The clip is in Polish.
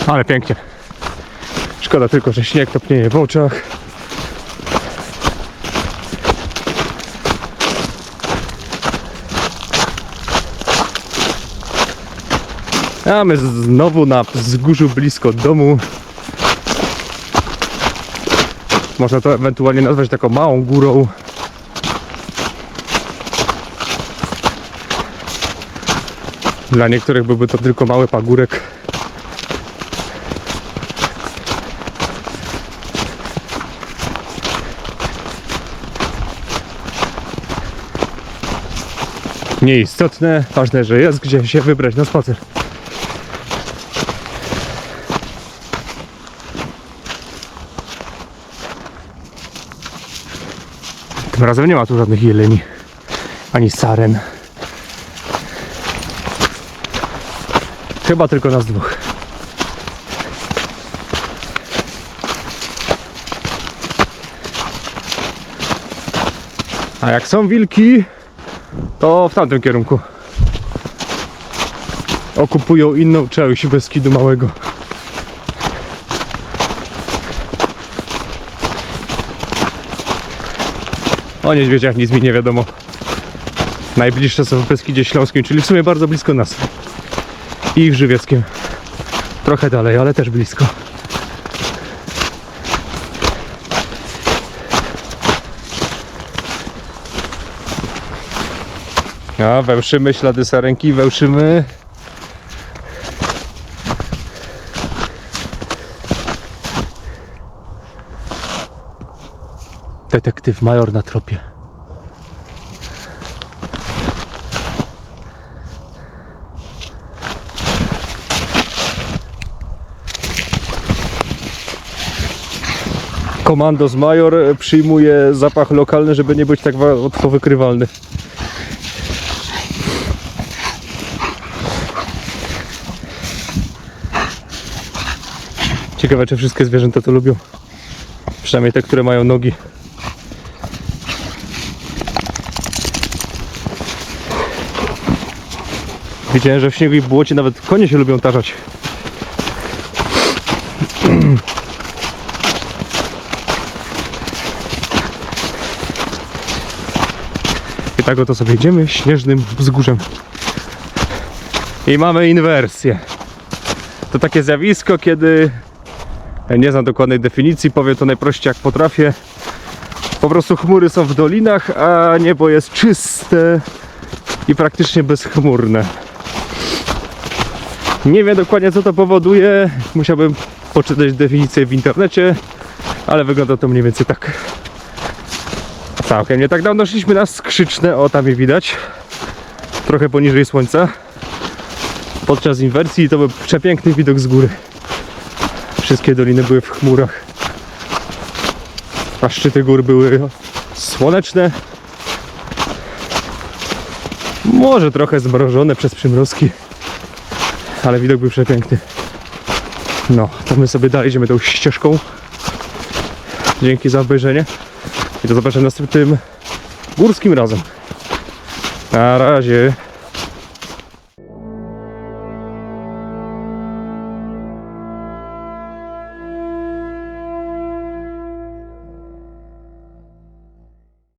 Ale pięknie. Szkoda tylko, że śnieg topnieje w oczach. A my znowu na wzgórzu blisko domu. Można to ewentualnie nazwać taką małą górą. Dla niektórych byłby to tylko mały pagórek. Nieistotne, ważne, że jest gdzie się wybrać na spacer. Tym razem nie ma tu żadnych jeleni, ani saren. Chyba tylko nas dwóch. A jak są wilki, to w tamtym kierunku. Okupują inną część Beskidu Małego. O niedźwiedziach nic mi nie wiadomo. Najbliższe są w Beskidzie Śląskim, czyli w sumie bardzo blisko nas. I w Żywieckiem. Trochę dalej, ale też blisko. A, wełszymy ślady sarenki, wełszymy. Detektyw major na tropie. Komandos major przyjmuje zapach lokalny, żeby nie być tak łatwo wykrywalny. Ciekawe, czy wszystkie zwierzęta to lubią. Przynajmniej te, które mają nogi. Widziałem, że w śniegu i w błocie nawet konie się lubią tarzać. I tak oto sobie idziemy śnieżnym wzgórzem. I mamy inwersję. To takie zjawisko, kiedy... nie znam dokładnej definicji, powiem to najprościej jak potrafię. Po prostu chmury są w dolinach, a niebo jest czyste i praktycznie bezchmurne. Nie wiem dokładnie, co to powoduje. Musiałbym poczytać definicję w internecie, ale wygląda to mniej więcej tak. Całkiem nie tak dawno szliśmy na Skrzyczne, o tam je widać. Trochę poniżej słońca. Podczas inwersji to był przepiękny widok z góry. Wszystkie doliny były w chmurach, a szczyty gór były słoneczne. Może trochę zmrożone przez przymrozki, ale widok był przepiękny. No, to my sobie dalej idziemy tą ścieżką. Dzięki za obejrzenie i do zobaczenia następnym górskim razem. Na razie.